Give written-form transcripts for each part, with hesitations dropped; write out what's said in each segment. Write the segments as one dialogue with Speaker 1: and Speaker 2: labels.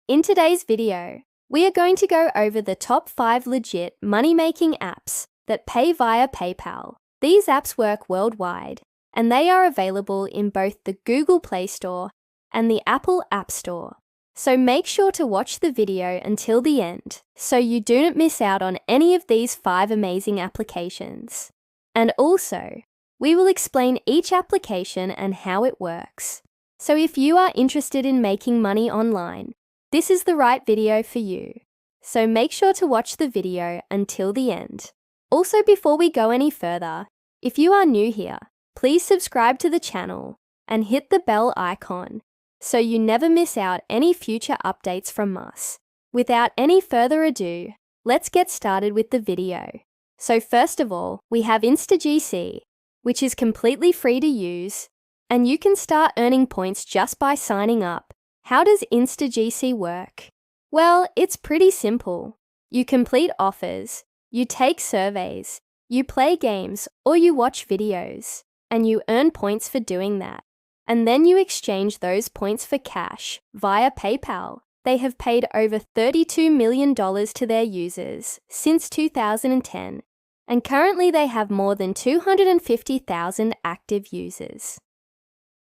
Speaker 1: In today's video, we are going to go over the top 5 legit money-making apps that pay via PayPal. These apps work worldwide, and they are available in both the Google Play Store and the Apple App Store. So make sure to watch the video until the end so you do not miss out on any of these 5 amazing applications. And also, we will explain each application and how it works. So if you are interested in making money online, this is the right video for you. So make sure to watch the video until the end. Also, before we go any further, if you are new here, please subscribe to the channel and hit the bell icon so you never miss out any future updates from us. Without any further ado, let's get started with the video. So first of all, we have InstaGC, which is completely free to use, and you can start earning points just by signing up. How does InstaGC work? Well, it's pretty simple. You complete offers, you take surveys, you play games, or you watch videos, and you earn points for doing that. And then you exchange those points for cash via PayPal. They have paid over $32 million to their users since 2010, and currently they have more than 250,000 active users.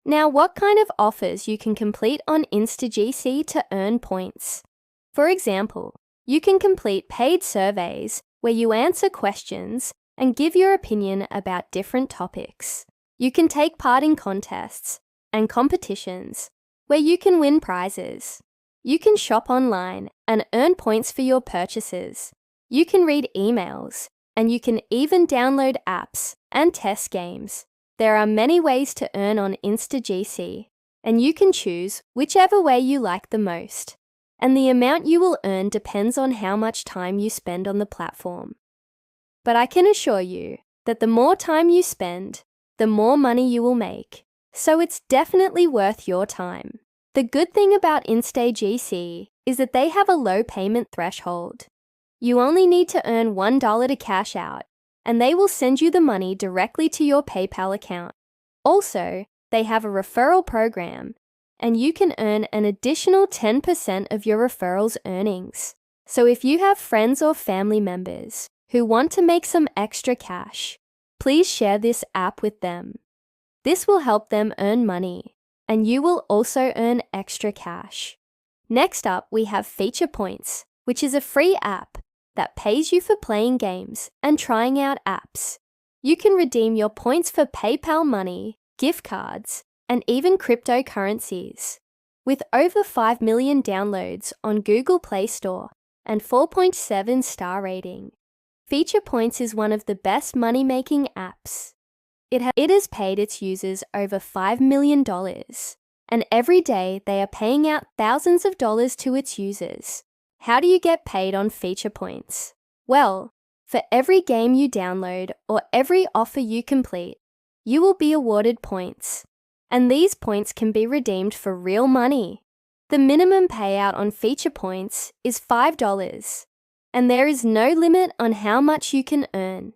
Speaker 1: Now, what kind of offers you can complete on InstaGC to earn points? For example, you can complete paid surveys where you answer questions and give your opinion about different topics. You can take part in contests and competitions where you can win prizes. You can shop online and earn points for your purchases. You can read emails, and you can even download apps and test games. There are many ways to earn on InstaGC, and you can choose whichever way you like the most. And the amount you will earn depends on how much time you spend on the platform. But I can assure you that the more time you spend, the more money you will make. So it's definitely worth your time. The good thing about InstaGC is that they have a low payment threshold. You only need to earn $1 to cash out, and they will send you the money directly to your PayPal account. Also, they have a referral program, and you can earn an additional 10% of your referral's earnings. So if you have friends or family members who want to make some extra cash, please share this app with them. This will help them earn money, and you will also earn extra cash. Next up, we have Feature Points, which is a free app that pays you for playing games and trying out apps. You can redeem your points for PayPal money, gift cards, and even cryptocurrencies. With over 5 million downloads on Google Play Store and 4.7 star rating, Feature Points is one of the best money-making apps. It has paid its users over $5 million, and every day they are paying out thousands of dollars to its users. How do you get paid on Feature Points? Well, for every game you download or every offer you complete, you will be awarded points, and these points can be redeemed for real money. The minimum payout on Feature Points is $5, and there is no limit on how much you can earn.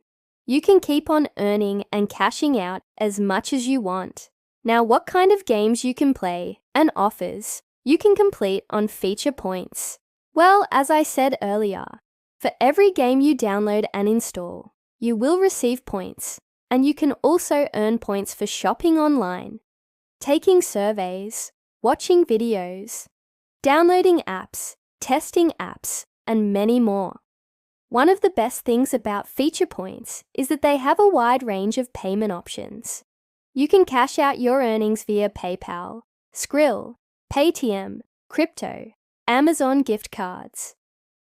Speaker 1: You can keep on earning and cashing out as much as you want. Now, what kind of games you can play and offers you can complete on Feature Points? Well, as I said earlier, for every game you download and install, you will receive points, and you can also earn points for shopping online, taking surveys, watching videos, downloading apps, testing apps, and many more. One of the best things about Feature Points is that they have a wide range of payment options. You can cash out your earnings via PayPal, Skrill, Paytm, crypto, Amazon gift cards,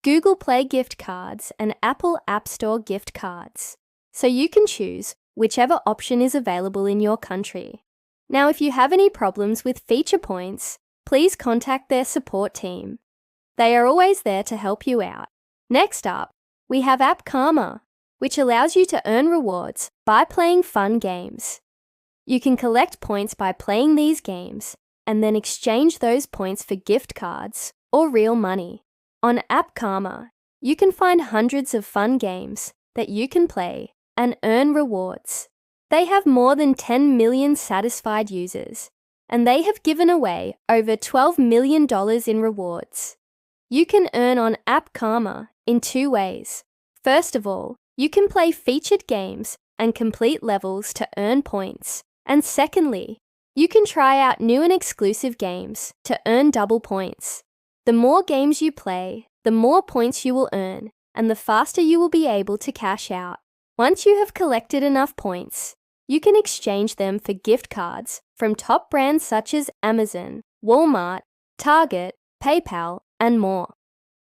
Speaker 1: Google Play gift cards, and Apple App Store gift cards. So you can choose whichever option is available in your country. Now, if you have any problems with Feature Points, please contact their support team. They are always there to help you out. Next up, we have App Karma, which allows you to earn rewards by playing fun games. You can collect points by playing these games and then exchange those points for gift cards or real money. On App Karma, you can find hundreds of fun games that you can play and earn rewards. They have more than 10 million satisfied users, and they have given away over $12 million in rewards. You can earn on App Karma in 2 ways. First of all, you can play featured games and complete levels to earn points. And secondly, you can try out new and exclusive games to earn double points. The more games you play, the more points you will earn, and the faster you will be able to cash out. Once you have collected enough points, you can exchange them for gift cards from top brands such as Amazon, Walmart, Target, PayPal, and more.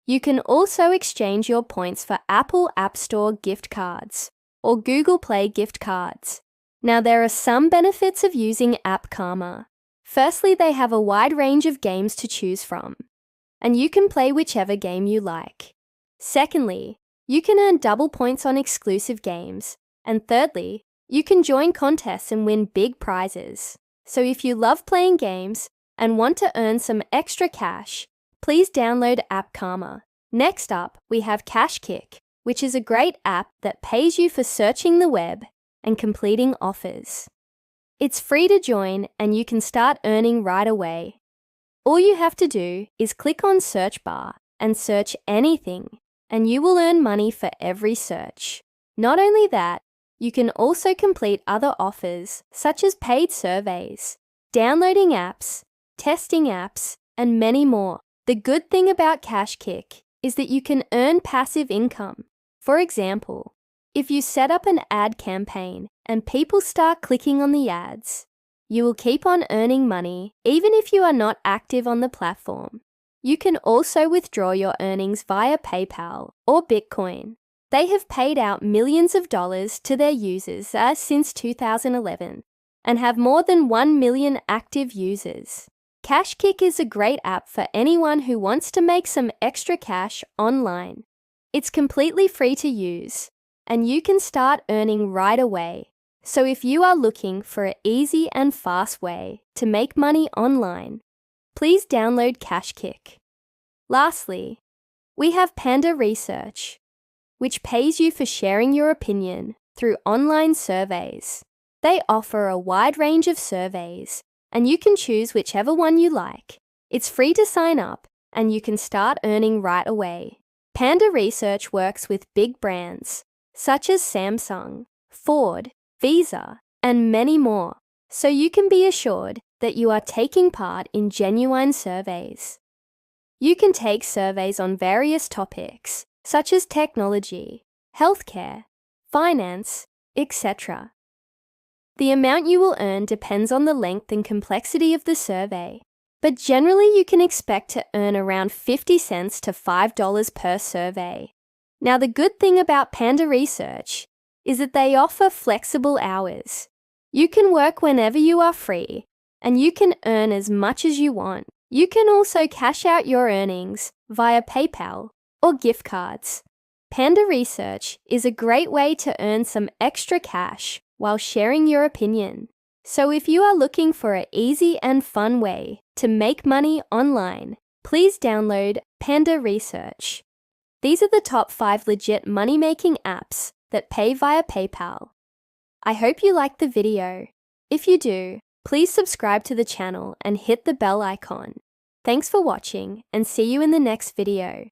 Speaker 1: You can also exchange your points for Apple App Store gift cards or Google Play gift cards. Now, there are some benefits of using App Karma. Firstly, they have a wide range of games to choose from, and you can play whichever game you like. Secondly, you can earn double points on exclusive games. And thirdly, you can join contests and win big prizes. So if you love playing games and want to earn some extra cash, please download App Karma. Next up, we have CashKick, which is a great app that pays you for searching the web and completing offers. It's free to join and you can start earning right away. All you have to do is click on search bar and search anything, and you will earn money for every search. Not only that, you can also complete other offers such as paid surveys, downloading apps, testing apps, and many more. The good thing about CashKick is that you can earn passive income. For example, if you set up an ad campaign and people start clicking on the ads, you will keep on earning money even if you are not active on the platform. You can also withdraw your earnings via PayPal or Bitcoin. They have paid out millions of dollars to their users since 2011 and have more than 1 million active users. CashKick is a great app for anyone who wants to make some extra cash online. It's completely free to use, and you can start earning right away. So if you are looking for an easy and fast way to make money online, please download CashKick. Lastly, we have Panda Research, which pays you for sharing your opinion through online surveys. They offer a wide range of surveys, and you can choose whichever one you like. It's free to sign up, and you can start earning right away. Panda Research works with big brands such as Samsung, Ford, Visa, and many more, so you can be assured that you are taking part in genuine surveys. You can take surveys on various topics, such as technology, healthcare, finance, etc. The amount you will earn depends on the length and complexity of the survey, but generally you can expect to earn around 50 cents to $5 per survey. Now, the good thing about Panda Research is that they offer flexible hours. You can work whenever you are free, and you can earn as much as you want. You can also cash out your earnings via PayPal or gift cards. Panda Research is a great way to earn some extra cash while sharing your opinion. So if you are looking for an easy and fun way to make money online, please download Panda Research. These are the top 5 legit money-making apps that pay via PayPal. I hope you liked the video. If you do, please subscribe to the channel and hit the bell icon. Thanks for watching, and see you in the next video.